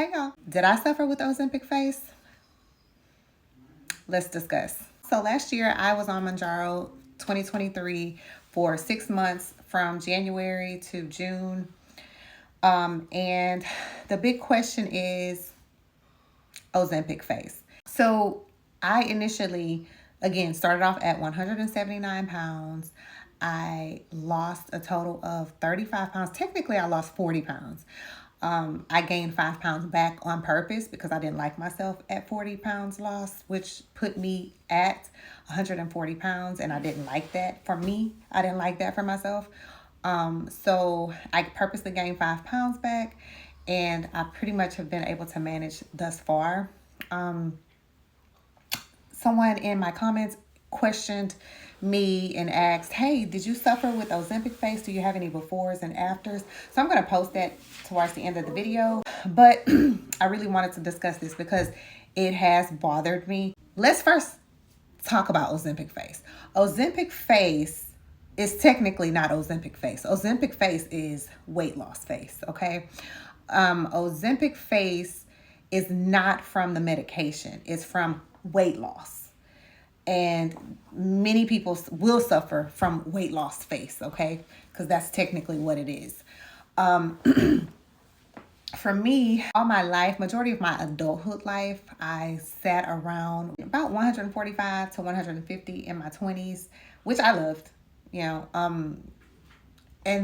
Hey y'all, did I suffer with Ozempic face? Let's discuss. So last year I was on Mounjaro 2023 for 6 months from January to June. And the big question is Ozempic face. So I initially, again, started off at 179 pounds. I lost a total of 35 pounds. Technically, I lost 40 pounds. I gained 5 pounds back on purpose because I didn't like myself at 40 pounds lost, which put me at 140 pounds. And I didn't like that for me. I didn't like that for myself. So I purposely gained 5 pounds back, and I pretty much have been able to manage thus far. Someone in my comments questioned me and asked, hey, did you suffer with Ozempic face? Do you have any befores and afters? So I'm going to post that towards the end of the video. But I really wanted to discuss this because it has bothered me. Let's first talk about Ozempic face. Ozempic face is technically not Ozempic face. Ozempic face is weight loss face, okay? Ozempic face is not from the medication. It's from weight loss. And many people will suffer from weight loss face, okay? Because that's technically what it is. For me, all my life, majority of my adulthood life, I sat around about 145 to 150 in my 20s, which I loved, you know. And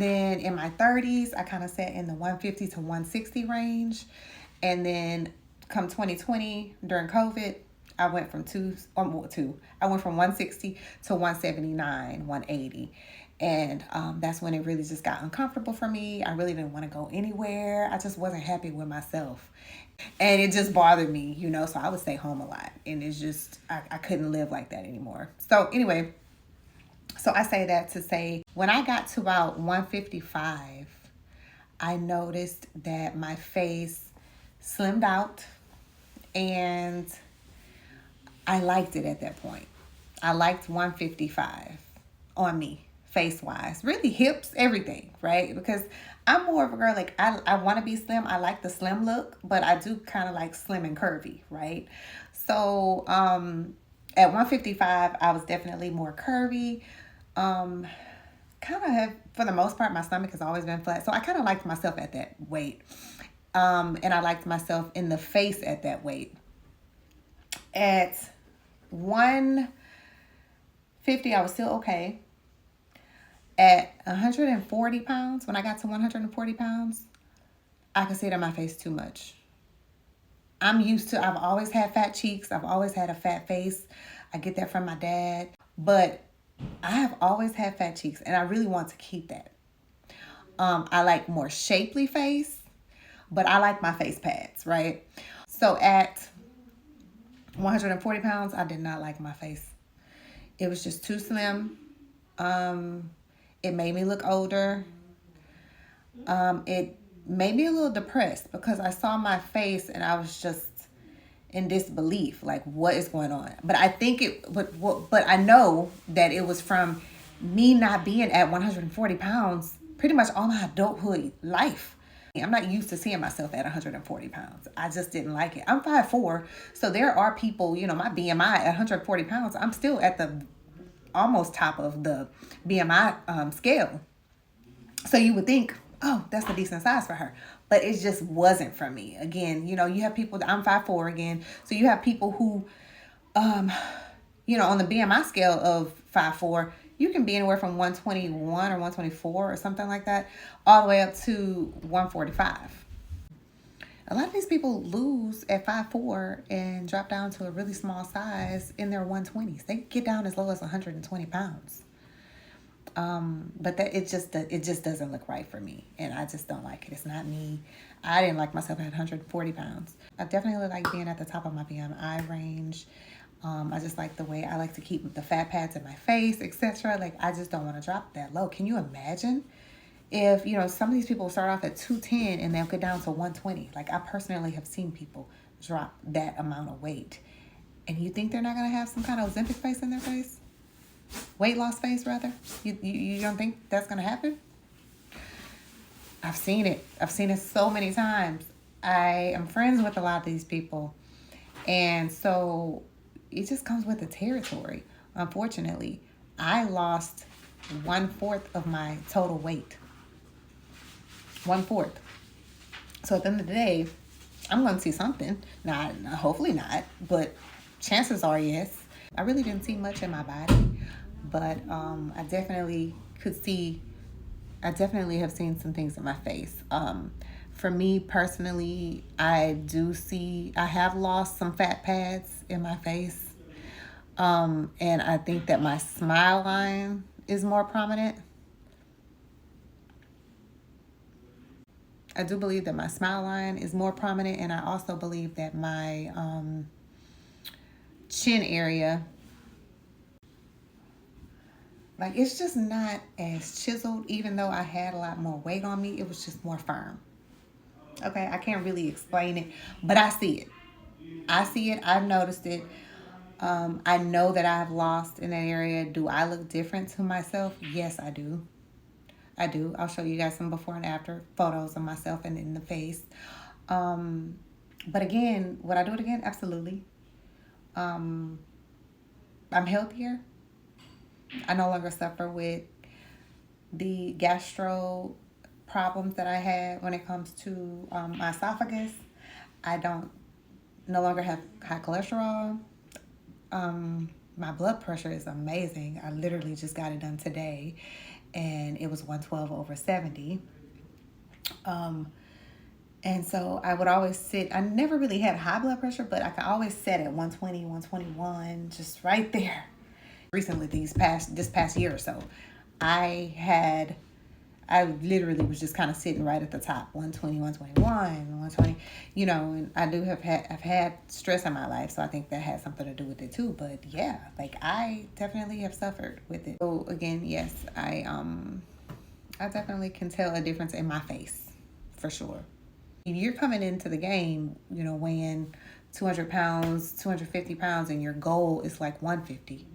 then in my 30s, I kind of sat in the 150 to 160 range. And then come 2020, during COVID, I went from I went from 160 to 179, 180. And that's when it really just got uncomfortable for me. I really didn't want to go anywhere. I just wasn't happy with myself. And it just bothered me, you know, so I would stay home a lot. And it's just, I couldn't live like that anymore. So anyway, so I say that to say, when I got to about 155, I noticed that my face slimmed out, and I liked it at that point. I liked 155 on me, face-wise. Really hips, everything, right? Because I'm more of a girl, like, I want to be slim. I like the slim look, but I do kind of like slim and curvy, right? So at 155, I was definitely more curvy. Kind of have, for the most part, my stomach has always been flat. So I kind of liked myself at that weight. And I liked myself in the face at that weight. At 150, I was still okay. At 140 pounds, when I got to 140 pounds, I could see it on my face too much. I've always had fat cheeks. I've always had a fat face. I get that from my dad. But I have always had fat cheeks, and I really want to keep that. I like more shapely face, but I like my face pads, right? So at 140 pounds, I did not like my face. It was just too slim. It made me look older. It made me a little depressed because I saw my face and I was just in disbelief, like, what is going on? But I think but I know that it was from me not being at 140 pounds pretty much all my adulthood life. I'm not used to seeing myself at 140 pounds. I just didn't like it. I'm 5'4", so there are people, you know, my BMI at 140 pounds, I'm still at the almost top of the BMI scale. So you would think, oh, that's a decent size for her. But it just wasn't for me. Again, you know, you have people, I'm 5'4" again. So you have people who, you know, on the BMI scale of 5'4", you can be anywhere from 121 or 124 or something like that, all the way up to 145. A lot of these people lose at 5'4" and drop down to a really small size in their 120s. They get down as low as 120 pounds. But it just doesn't look right for me, and I just don't like it. It's not me. I didn't like myself at 140 pounds. I definitely like being at the top of my BMI range. I just like the way I like to keep the fat pads in my face, etc. Like, I just don't want to drop that low. Can you imagine if, you know, some of these people start off at 210 and they'll get down to 120? Like, I personally have seen people drop that amount of weight. And you think they're not going to have some kind of Ozempic face in their face? Weight loss face, rather? You don't think that's going to happen? I've seen it. I've seen it so many times. I am friends with a lot of these people. And so it just comes with the territory. Unfortunately, I lost 1/4 of my total weight. 1/4. So at the end of the day, I'm going to see something. Not, hopefully not, but chances are yes. I really didn't see much in my body, but I definitely could see. I definitely have seen some things in my face. For me personally, I have lost some fat pads in my face. And I think that my smile line is more prominent. I do believe that my smile line is more prominent, and I also believe that my chin area, like, it's just not as chiseled. Even though I had a lot more weight on me, it was just more firm. Okay, I can't really explain it, but I see it. I see it. I've noticed it. I know that I've lost in that area. Do I look different to myself? Yes, I do. I do. I'll show you guys some before and after photos of myself and in the face. But again, would I do it again? Absolutely. I'm healthier. I no longer suffer with the gastro problems that I had when it comes to my esophagus. I don't no longer have high cholesterol. My blood pressure is amazing. I literally just got it done today, and it was 112/70. And so I would always sit. I never really had high blood pressure, but I could always sit at 120, 121, just right there. Recently, this past year or so, I literally was just kind of sitting right at the top, 120, 121, 120, and I've had stress in my life, so I think that had something to do with it too. But yeah, like, I definitely have suffered with it. So again, yes, I definitely can tell a difference in my face, for sure. If you're coming into the game, weighing 200 pounds, 250 pounds, and your goal is like 150,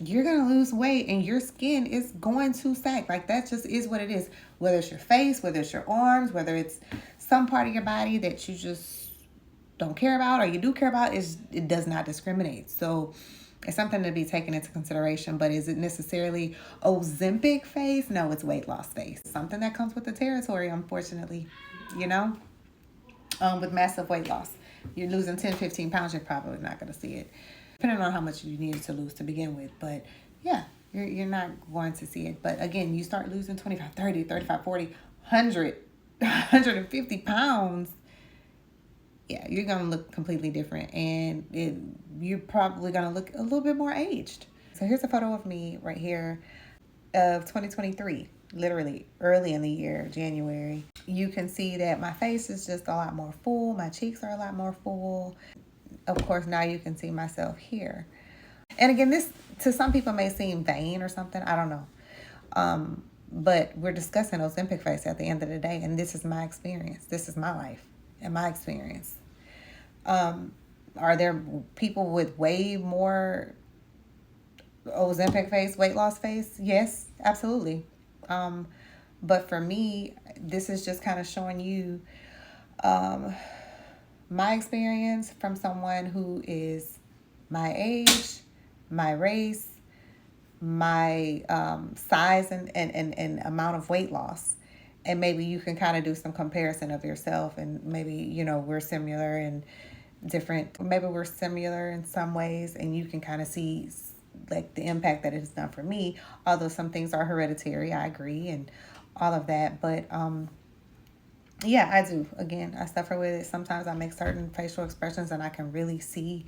you're going to lose weight and your skin is going to sag. Like, that just is what it is. Whether it's your face, whether it's your arms, whether it's some part of your body that you just don't care about or you do care about, it does not discriminate. So it's something to be taken into consideration. But is it necessarily Ozempic face? No, it's weight loss face. Something that comes with the territory, unfortunately, with massive weight loss. You're losing 10, 15 pounds, you're probably not going to see it, depending on how much you needed to lose to begin with. But yeah, you're not going to see it. But again, you start losing 25, 30, 35, 40, 100, 150 pounds. Yeah, you're going to look completely different. And you're probably going to look a little bit more aged. So here's a photo of me right here of 2023, literally early in the year, January. You can see that my face is just a lot more full. My cheeks are a lot more full. Of course, now you can see myself here. And again, this to some people may seem vain or something. I don't know. But we're discussing Ozempic face at the end of the day. And this is my experience. This is my life and my experience. Are there people with way more Ozempic face, weight loss face? Yes, absolutely. But for me, this is just kind of showing you my experience from someone who is my age, my race, my size and amount of weight loss. And maybe you can kind of do some comparison of yourself, and maybe, we're similar and different. Maybe we're similar in some ways, and you can kind of see like the impact that it has done for me. Although some things are hereditary, I agree, and all of that. But yeah, I do. Again, I suffer with it. Sometimes I make certain facial expressions and I can really see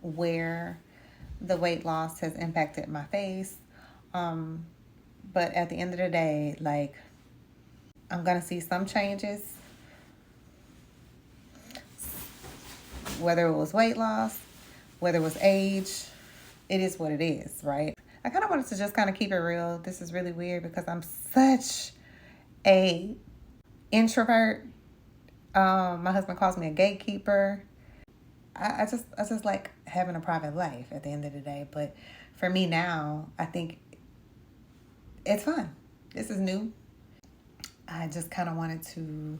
where the weight loss has impacted my face. But at the end of the day, like, I'm going to see some changes. Whether it was weight loss, whether it was age, it is what it is, right? I kind of wanted to just kind of keep it real. This is really weird because I'm such a introvert. My husband calls me a gatekeeper. I just like having a private life at the end of the day. But for me now, I think it's fun. This is new. I just kind of wanted to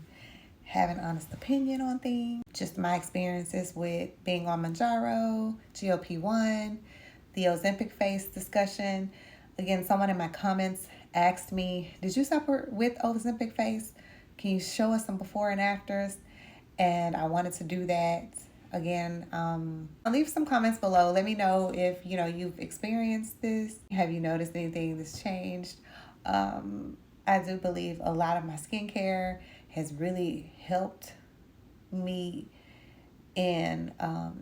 have an honest opinion on things. Just my experiences with being on Mounjaro, GLP-1, the Ozempic face discussion. Again, someone in my comments asked me, did you suffer with Ozempic face? Can you show us some before and afters? And I wanted to do that. Again, leave some comments below. Let me know if you've experienced this. Have you noticed anything that's changed? I do believe a lot of my skincare has really helped me in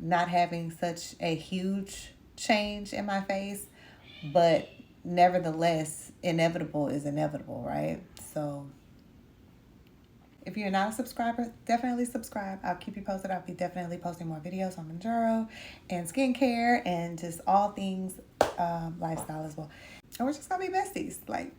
not having such a huge change in my face, but nevertheless, inevitable is inevitable, right? So if you're not a subscriber, definitely subscribe. I'll keep you posted. I'll be definitely posting more videos on Mounjaro and skincare and just all things lifestyle as well. And we're just gonna be besties. Like,